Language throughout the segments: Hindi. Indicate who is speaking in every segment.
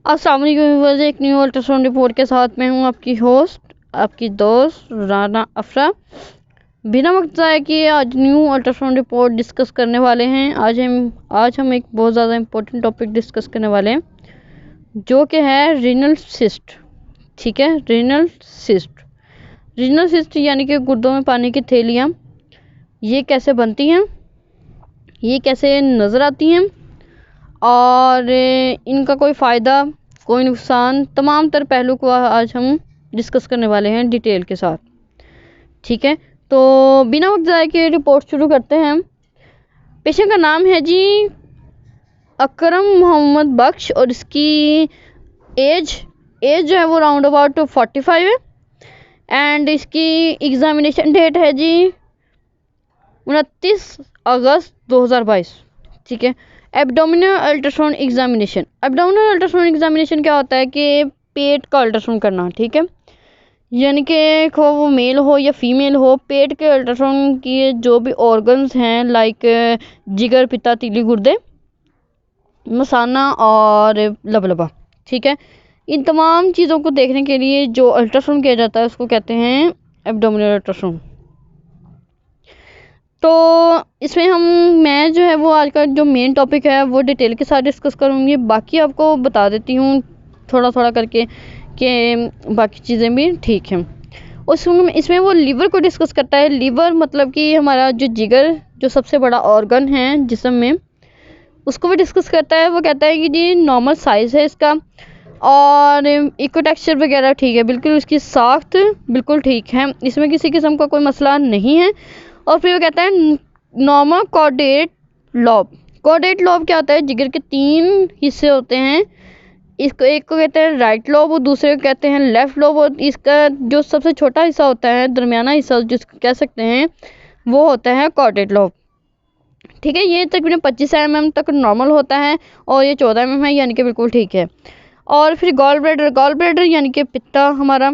Speaker 1: अस्सलाम वालेकुम व्यूअर्स, एक न्यू अल्ट्रासाउंड रिपोर्ट के साथ मैं हूं आपकी होस्ट, आपकी दोस्त राना अफरा। बिना वक्त ज़ाया किए आज न्यू अल्ट्रासाउंड रिपोर्ट डिस्कस करने वाले हैं। आज हम एक बहुत ज़्यादा इम्पोर्टेंट टॉपिक डिस्कस करने वाले हैं, जो कि है रीनल सिस्ट। ठीक है, रीनल सिस्ट यानी कि गुर्दों में पानी की थैलियाँ, ये कैसे बनती हैं, ये कैसे नज़र आती हैं और इनका कोई फ़ायदा कोई नुकसान, तमाम तर पहलू को आज हम डिस्कस करने वाले हैं डिटेल के साथ। ठीक है, तो बिना वक्त ज़ाया किए रिपोर्ट शुरू करते हैं। पेशेंट का नाम है जी अकरम मोहम्मद बख्श और इसकी एज जो है वो राउंड अबाउट 45 है एंड इसकी एग्ज़ामिनेशन डेट है जी 29 अगस्त 2022। ठीक है, एब्डोमिनल अल्ट्रासाउंड एग्जामिनेशन क्या होता है कि पेट का अल्ट्रासाउंड करना। ठीक है, यानी कि वो मेल हो या फीमेल हो, पेट के अल्ट्रासाउंड की जो भी ऑर्गन्स हैं लाइक जिगर, पित्ता, तीली, गुर्दे, मसाना और लबलबा, ठीक है, इन तमाम चीज़ों को देखने के लिए जो अल्ट्रासाउंड किया जाता है उसको कहते हैं एब्डोमिनल अल्ट्रासाउंड। तो इसमें मैं जो है वो आज का जो मेन टॉपिक है वो डिटेल के साथ डिस्कस करूँगी। बाकी आपको बता देती हूँ थोड़ा थोड़ा करके कि बाकी चीज़ें भी ठीक हैं। इसमें वो लीवर को डिस्कस करता है। लीवर मतलब कि हमारा जो जिगर, जो सबसे बड़ा ऑर्गन है जिस्म में, उसको भी डिस्कस करता है। वो कहता है कि जी नॉर्मल साइज़ है इसका और इको टेक्सचर वगैरह ठीक है, बिल्कुल उसकी साख्त बिल्कुल ठीक है, इसमें किसी किस्म का कोई मसला नहीं है। और फिर वो कहता है नॉर्मल कॉर्डेट लॉब क्या होता है, जिगर के 3 हिस्से होते हैं। इसको एक को कहते हैं राइट लॉब और दूसरे को कहते हैं लेफ्ट लॉब, और इसका जो सबसे छोटा हिस्सा होता है, दरमियाना हिस्सा जिसको कह सकते हैं, वो होता है कॉर्डेट लॉब। ठीक है, ये तकरीबन 25 mm तक नॉर्मल होता है और ये 14 mm है, यानी कि बिल्कुल ठीक है। और फिर गॉल ब्लैडर यानी कि पित्ता हमारा,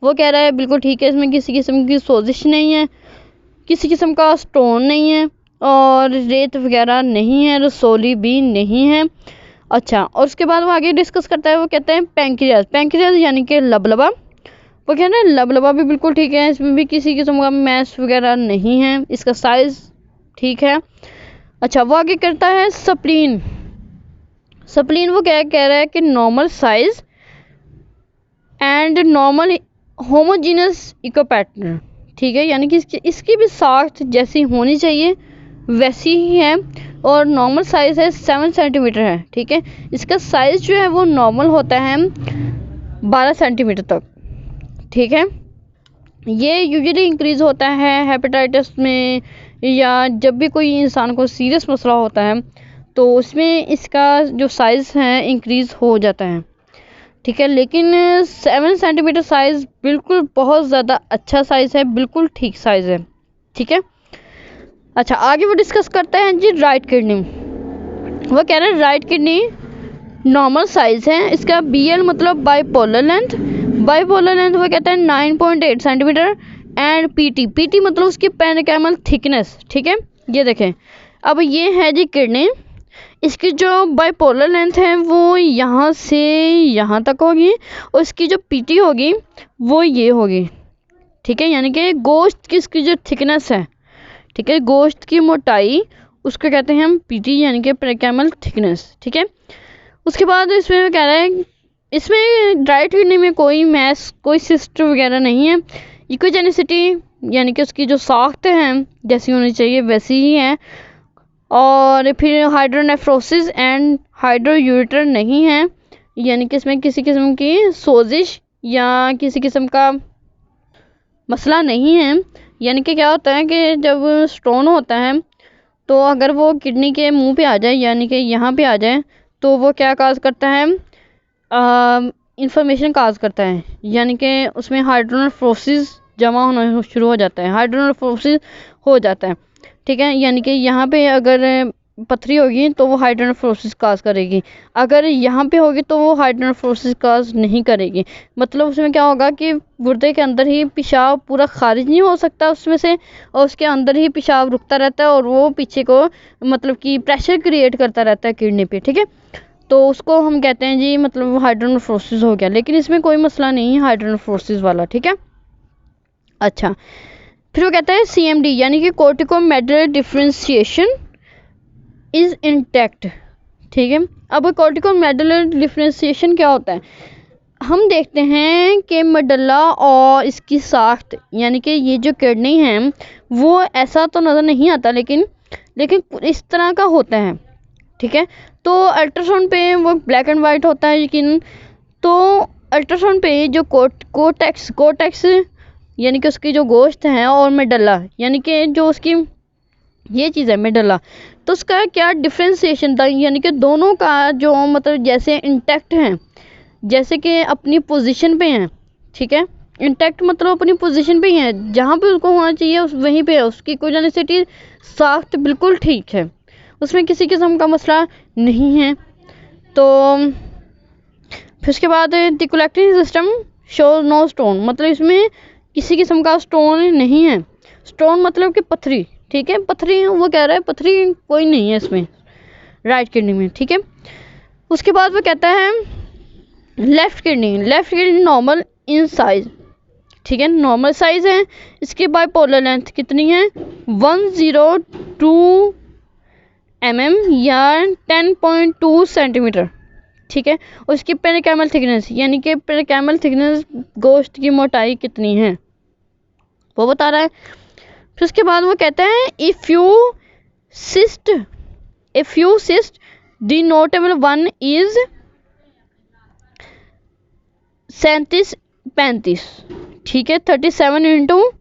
Speaker 1: वो कह रहा है बिल्कुल ठीक है, इसमें किसी किस्म की सोजिश नहीं है, किसी किस्म का स्टोन नहीं है और रेत वगैरह नहीं है, रसोली भी नहीं है। अच्छा, और उसके बाद वो आगे डिस्कस करता है। वो कहते हैं पैंक्रियाज यानी कि लबलबा, वो कहते हैं लबलबा भी बिल्कुल ठीक है, इसमें भी किसी किस्म का मैस वगैरह नहीं है, इसका साइज़ ठीक है। अच्छा, वो आगे करता है स्प्लीन। वो क्या कह रहा है कि normal size and normal homogeneous echo pattern. ठीक है, यानी कि इसकी भी साख्त जैसी होनी चाहिए वैसी ही है और नॉर्मल साइज़ है 7 सेंटीमीटर है। ठीक है, इसका साइज़ जो है वो नॉर्मल होता है 12 सेंटीमीटर तक। ठीक है, ये यूजुअली इंक्रीज़ होता है हेपेटाइटिस में, या जब भी कोई इंसान को सीरियस मसला होता है तो उसमें इसका जो साइज़ है इंक्रीज़ हो जाता है। ठीक है, लेकिन 7 सेंटीमीटर साइज़ बिल्कुल बहुत ज़्यादा अच्छा साइज़ है, बिल्कुल ठीक साइज़ है। ठीक है, अच्छा, आगे वो डिस्कस करते हैं जी राइट किडनी। वो कह रहे हैं राइट किडनी नॉर्मल साइज़ है, इसका BL मतलब बाइपोलर लेंथ वो कहते हैं 9.8 सेंटीमीटर एंड PT मतलब उसकी पेरिकाइमल थिकनेस। ठीक है, ये देखें, अब ये है जी किडनी, इसकी जो बाइपोलर लेंथ है वो यहाँ से यहाँ तक होगी और इसकी जो PT होगी वो ये होगी। ठीक है, यानी कि गोश्त की इसकी जो थिकनेस है, ठीक है, गोश्त की मोटाई, उसको कहते हैं हम PT यानी कि पेरिकाइमल थिकनेस। ठीक है, उसके बाद इसमें कह रहे हैं इसमें राइट किडनी में कोई मैस, कोई सिस्ट वगैरह नहीं है। इकोजेनिसिटी यानी कि उसकी जो साख्त है जैसी होनी चाहिए वैसी ही है। और फिर हाइड्रोनेफ्रोसिस एंड हाइड्रोयूरेटर नहीं है, यानी कि इसमें किसी किस्म की सोजिश या किसी किस्म का मसला नहीं है। यानी कि क्या होता है कि जब स्टोन होता है तो अगर वो किडनी के मुंह पे आ जाए, यानी कि यहाँ पे आ जाए, तो वो क्या काज करता है, इन्फॉर्मेशन काज करता है, यानी कि उसमें हाइड्रोनेफ्रोसिस जमा होना शुरू हो जाता है, हाइड्रोनेफ्रोसिस हो जाता है। ठीक है, यानी कि यहाँ पे अगर पथरी होगी तो वो हाइड्रोनेफ्रोसिस काज करेगी, अगर यहाँ पे होगी तो वो हाइड्रोनेफ्रोसिस काज नहीं करेगी। मतलब उसमें क्या होगा कि गुर्दे के अंदर ही पेशाब पूरा खारिज नहीं हो सकता उसमें से, और उसके अंदर ही पेशाब रुकता रहता है और वो पीछे को मतलब कि प्रेशर क्रिएट करता रहता है किडनी पे। ठीक है, तो उसको हम कहते हैं जी मतलब हाइड्रोनेफ्रोसिस हो गया, लेकिन इसमें कोई मसला नहीं है हाइड्रोनेफ्रोसिस वाला, ठीक है। अच्छा, फिर वो कहता है CMD यानी कि कॉर्टिकोमेडुलर डिफरेंशिएशन इज इंटैक्ट, ठीक है। अब कॉर्टिकोमेडुलर डिफरेंशिएशन क्या होता है, हम देखते हैं कि मेडुल्ला और इसकी साख्त यानी कि ये जो किडनी है वो ऐसा तो नज़र नहीं आता, लेकिन इस तरह का होता है, ठीक है। तो अल्ट्रासाउंड पे वो ब्लैक एंड वाइट होता है यकीन। तो अल्ट्रासाउंड पे जो कोटेक्स यानी कि उसकी जो गोश्त है और मेडुल्ला यानी कि जो उसकी ये चीज़ है मेडुल्ला, तो उसका क्या डिफ्रेंसिएशन था, यानी कि दोनों का जो मतलब जैसे इंटैक्ट हैं, जैसे कि अपनी पोजीशन पे हैं, ठीक है। इंटैक्ट मतलब अपनी पोजीशन पे ही है, जहाँ पे उसको होना चाहिए वहीं पे है, उसकी कोजेनिसिटी साख्त बिल्कुल ठीक है, उसमें किसी किस्म का मसला नहीं है। तो फिर उसके बाद the collecting system show no stone, मतलब इसमें किसी किस्म का स्टोन नहीं है। स्टोन मतलब कि पत्थरी, ठीक है, पत्थरी वो कह रहा है, पत्थरी कोई नहीं है इसमें राइट किडनी में, ठीक है। उसके बाद वो कहता है left kidney normal in size, ठीक है, नॉर्मल साइज है। इसकी बाइपोलर लेंथ कितनी है 102 mm या 10.2 सेंटीमीटर, ठीक है। उसकी पेरिकाइमल थिकनेस यानी कि पेरिकाइमल थिकनेस गोश्त की मोटाई कितनी है वो बता रहा है। फिर उसके बाद वो कहता है if you cyst the notable one is 37-35, ठीक है, 37 इंटू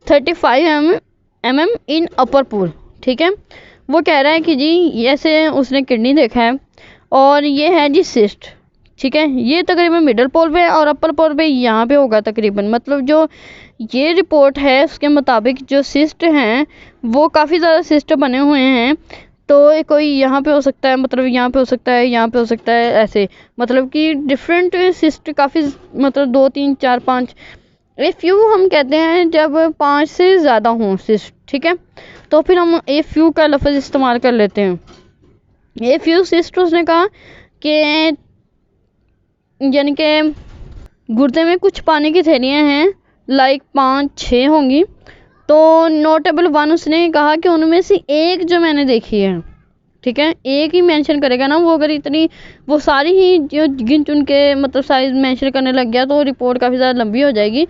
Speaker 1: 35 mm इन अपर पोल, ठीक है। वो कह रहा है कि जी ऐसे उसने किडनी देखा है और ये है जी सिस्ट, ठीक है, ये तकरीबन मिडल पोल पे और अपर पोल पे यहाँ पे होगा तकरीबन, मतलब जो ये रिपोर्ट है उसके मुताबिक जो सिस्ट हैं वो काफ़ी ज़्यादा सिस्ट बने हुए हैं। तो कोई यहाँ पे हो सकता है, मतलब यहाँ पे हो सकता है, यहाँ पे हो सकता है, ऐसे मतलब कि डिफरेंट सिस्ट काफ़ी, मतलब 2 3 4 5 ए फ्यू हम कहते हैं जब 5 से ज़्यादा हों सिस्ट, ठीक है। तो फिर हम ए फ्यू का लफ्ज़ इस्तेमाल कर लेते हैं। ए फ्यू सिस्ट उसने कहा कि यानी कि गुर्दे में कुछ पानी की थैलियाँ हैं, लाइक 5-6 होंगी। तो नोटेबल वन उसने कहा कि उनमें से एक जो मैंने देखी है, ठीक है, एक ही मेंशन करेगा ना वो, अगर इतनी वो सारी ही जो गिन चुन के मतलब साइज मेंशन करने लग गया तो रिपोर्ट काफ़ी ज़्यादा लंबी हो जाएगी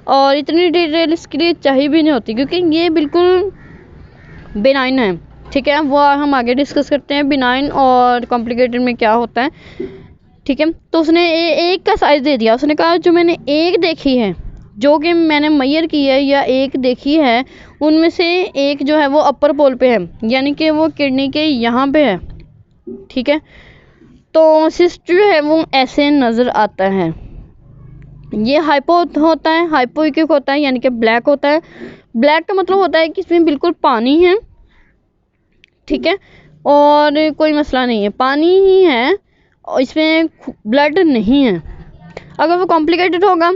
Speaker 1: और इतनी डिटेल इसके लिए चाहिए भी नहीं होती, क्योंकि ये बिल्कुल बेनाइन है, ठीक है। वो हम आगे डिस्कस करते हैं बिनाइन और कॉम्प्लिकेटेड में क्या होता है, ठीक है। तो उसने एक का साइज़ दे दिया, उसने कहा जो मैंने एक देखी है, जो कि मैंने मेजर की है या एक देखी है, उनमें से एक जो है वो अपर पोल पे है, यानी कि वो किडनी के यहाँ पे है, ठीक है। तो सिस्ट जो है वो ऐसे नज़र आता है, ये हाइपो होता है, हाइपोइक्विक होता है, यानी कि ब्लैक होता है। ब्लैक का मतलब होता है कि इसमें बिल्कुल पानी है, ठीक है, और कोई मसला नहीं है, पानी ही है और इसमें ब्लड नहीं है। अगर वो कॉम्प्लिकेटेड होगा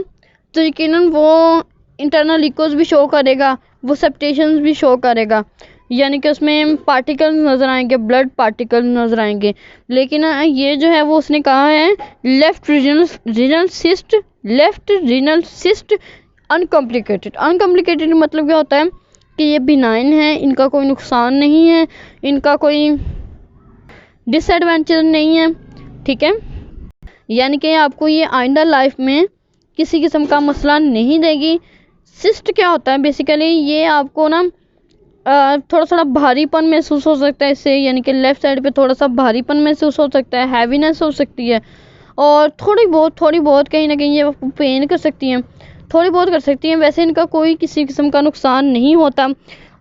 Speaker 1: तो यकीनन वो इंटरनल लिकोज भी शो करेगा, वो सेप्टेशंस भी शो करेगा, यानी कि उसमें पार्टिकल्स नज़र आएंगे, ब्लड पार्टिकल्स नज़र आएंगे। लेकिन ये जो है वो उसने कहा है लेफ्ट रीनल सिस्ट अनकॉम्प्लिकेटेड मतलब क्या होता है कि ये बिनाइन है, इनका कोई नुकसान नहीं है, इनका कोई डिसएडवांटेज नहीं है, ठीक है। यानी कि आपको ये आइंदा लाइफ में किसी किस्म का मसला नहीं देगी। सिस्ट क्या होता है बेसिकली, ये आपको ना थोड़ा भारीपन महसूस हो सकता है इससे, यानी कि लेफ़्ट साइड पे थोड़ा सा भारीपन महसूस हो सकता है, हैवीनेस हो सकती है और थोड़ी बहुत कहीं ना कहीं ये आपको पेन कर सकती हैं, थोड़ी बहुत कर सकती हैं। वैसे इनका कोई किसी किस्म का नुकसान नहीं होता।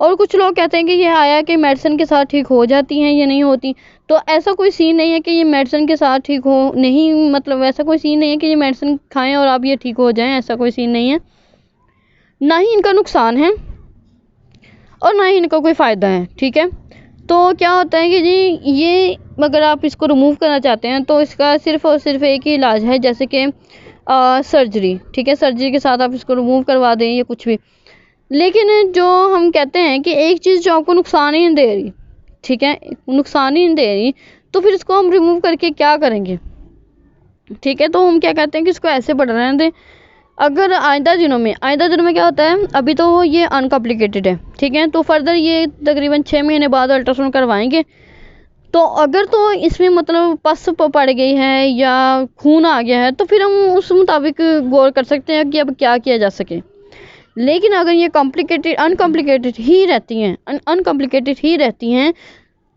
Speaker 1: और कुछ लोग कहते हैं कि ये आया कि मेडिसिन के साथ ठीक हो जाती हैं या नहीं होती, तो ऐसा कोई सीन नहीं है कि ये मेडिसिन के साथ ठीक हो, नहीं, मतलब ऐसा कोई सीन नहीं है कि ये मेडिसिन खाएं और आप ये ठीक हो जाएं, ऐसा कोई सीन नहीं है। ना ही इनका नुकसान है और ना ही इनका कोई फ़ायदा है, ठीक है। तो क्या होता है कि जी ये अगर आप इसको रिमूव करना चाहते हैं तो इसका सिर्फ़ और सिर्फ एक ही इलाज है, जैसे कि सर्जरी, ठीक है, सर्जरी के साथ आप इसको रिमूव करवा दें या कुछ भी। लेकिन जो हम कहते हैं कि एक चीज़ जो आपको नुकसान ही नहीं दे रही, ठीक है, नुकसान ही नहीं दे रही, तो फिर इसको हम रिमूव करके क्या करेंगे, ठीक है। तो हम क्या कहते हैं कि इसको ऐसे पढ़ रहने दें। अगर आइंदा दिनों में क्या होता है, अभी तो ये अनकॉम्प्लिकेटेड है, ठीक है। तो फर्दर ये तकरीबन 6 महीने बाद अल्ट्रासाउंड करवाएंगे। तो अगर तो इसमें मतलब पस पड़ गई है या खून आ गया है तो फिर हम उस मुताबिक गौर कर सकते हैं कि अब क्या किया जा सके। लेकिन अगर ये अनकॉम्प्लिकेटेड ही रहती हैं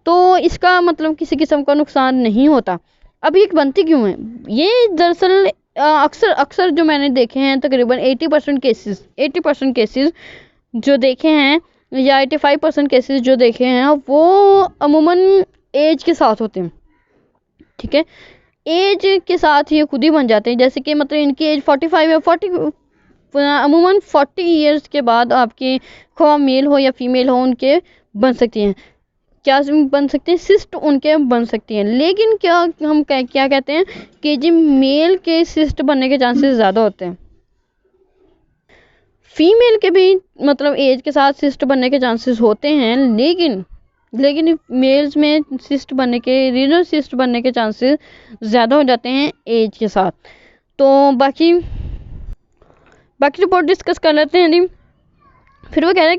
Speaker 1: तो इसका मतलब किसी किस्म का नुकसान नहीं होता। अब ये बनती क्यों है, ये दरअसल अक्सर जो मैंने देखे हैं तकरीबन 80% केसेस जो देखे हैं या 85% केसेस जो देखे हैं वो अमूमन एज के साथ होते हैं, ठीक है। एज के साथ ये खुद ही बन जाते हैं। जैसे कि मतलब इनकी एज 45 है, अमूमन 40 इयर्स के बाद आपके ख्वाह मेल हो या फीमेल हो उनके बन सकती हैं। क्या बन सकते हैं, सिस्ट उनके बन सकती हैं। लेकिन क्या कहते हैं कि जी मेल के सिस्ट बनने के चांसेस ज़्यादा होते हैं। फीमेल के भी मतलब एज के साथ सिस्ट बनने के चांसेस होते हैं, लेकिन मेल्स में रीनल सिस्ट बनने के चांसेस ज़्यादा हो जाते हैं एज के साथ। तो बाकी रिपोर्ट डिस्कस कर लेते हैं जी। फिर वो कह रहे हैं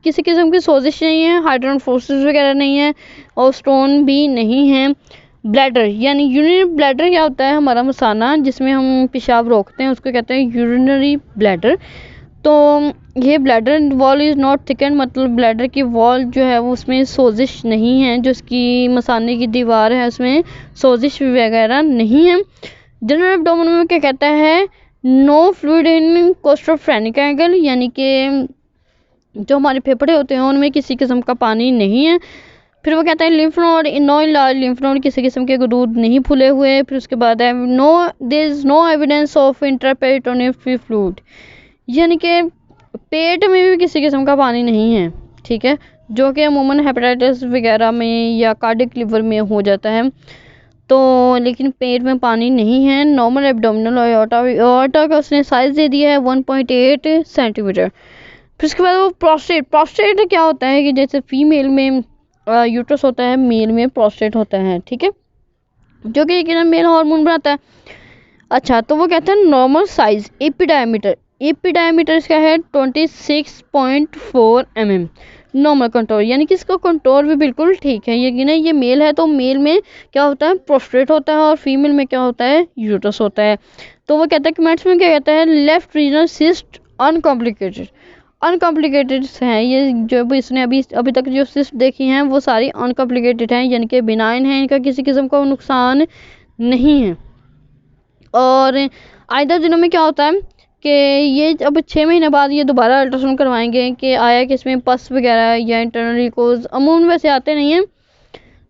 Speaker 1: किसी किस्म की सोजिश नहीं है, हाइड्रोन फोर्सेस वगैरह नहीं है और स्टोन भी नहीं है। ब्लैडर यानी यूरिनरी ब्लैडर क्या होता है, हमारा मसाना जिसमें हम पेशाब रोकते हैं उसको कहते हैं यूरिनरी ब्लैडर। तो ये bladder wall is not thicken, मतलब ब्लैडर की वॉल जो है वो उसमें सोजिश नहीं है, जो उसकी मसाने की दीवार है उसमें सोजिश वगैरह नहीं है। जनरल एब्डोमेन में क्या कहता है, नो फ्लूइड इन कोस्ट्रोफ्रेनिक एंगल, यानी कि जो हमारे फेफड़े होते हैं उनमें किसी किस्म का पानी नहीं है। फिर वो कहता है lymph node no large lymph node, किसी किस्म के गुरूद नहीं फूले हुए। फिर उसके बाद है there is no evidence of intraperitoneal fluid, यानी कि पेट में भी किसी किस्म का पानी नहीं है, ठीक है, जो कि अमूमन हेपेटाइटिस वगैरह में या कार्डियक लिवर में हो जाता है। तो लेकिन पेट में पानी नहीं है। नॉर्मल एब्डोमिनल एओर्टा का उसने साइज दे दिया है 1.8 सेंटीमीटर। फिर उसके बाद वो प्रोस्टेट क्या होता है कि जैसे फीमेल में यूट्रस होता है, मेल में प्रोस्टेट होता है, ठीक है, जो कि एक मेल हार्मोन बनाता है। अच्छा, तो वो कहते हैं नॉर्मल साइज एपी डायमीटर इसका है 26.4 mm। नॉर्मल कंटोर यानी कि इसका कंटोर भी बिल्कुल ठीक है। ये मेल है तो मेल में क्या होता है, प्रोस्टेट होता है और फीमेल में क्या होता है, यूट्रस होता है। तो वो कहता है कि मैथ्स में क्या कहता है, लेफ्ट रीजनल सिस्ट अनकॉम्प्लिकेटेड हैं। ये जो भी इसने अभी तक जो सिस्ट देखी हैं वो सारी अनकॉम्प्लिकेटेड हैं, यानी कि बिनाइन है, इनका किसी किस्म का नुकसान नहीं है। और आइंदा दिनों में क्या होता है कि ये अब 6 महीने बाद ये दोबारा अल्ट्रासाउंड करवाएंगे कि आया कि इसमें पस वगैरह या इंटरनल रिकोज अमूमन वैसे आते नहीं हैं,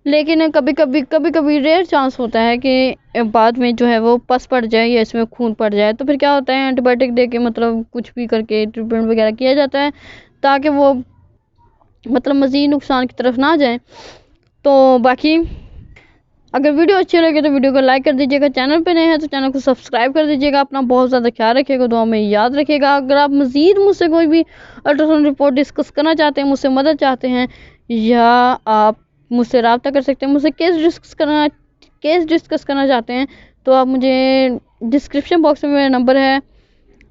Speaker 1: लेकिन कभी कभी रेयर चांस होता है कि बाद में जो है वो पस पड़ जाए या इसमें खून पड़ जाए। तो फिर क्या होता है, एंटीबायोटिक दे के मतलब कुछ भी करके ट्रीटमेंट वगैरह किया जाता है ताकि वो मतलब मज़ीद नुकसान की तरफ ना जाए। तो बाकी अगर वीडियो अच्छी लगे तो वीडियो को लाइक कर दीजिएगा, चैनल पे नए हैं तो चैनल को सब्सक्राइब कर दीजिएगा। अपना बहुत ज़्यादा ख्याल रखिएगा, दुआ में याद रखिएगा। अगर आप मज़ीद मुझसे कोई भी अल्ट्रासाउंड रिपोर्ट डिस्कस करना चाहते हैं, मुझसे मदद चाहते हैं, या आप मुझसे रब्ता कर सकते हैं, मुझसे केस डिस्कस करना चाहते हैं तो आप मुझे डिस्क्रिप्शन बॉक्स में मेरा नंबर है,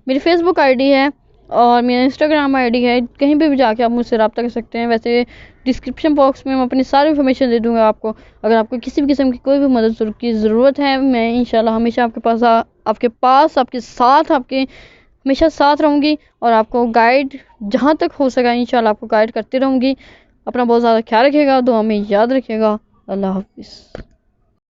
Speaker 1: मेरी फेसबुक आईडी है और मेरा इंस्टाग्राम आईडी है, कहीं पे भी जाके आप मुझसे रब्ता कर सकते हैं। वैसे डिस्क्रिप्शन बॉक्स में मैं अपनी सारी इन्फॉर्मेशन दे दूंगा आपको। अगर आपको किसी भी किस्म की कोई भी मदद की ज़रूरत है, मैं इंशाल्लाह हमेशा आपके साथ हमेशा साथ रहूँगी और आपको गाइड जहाँ तक हो सका इंशाल्लाह आपको गाइड करती रहूँगी। अपना बहुत ज़्यादा ख्याल रखिएगा, दुआ में याद रखिएगा। अल्लाह हाफिज़।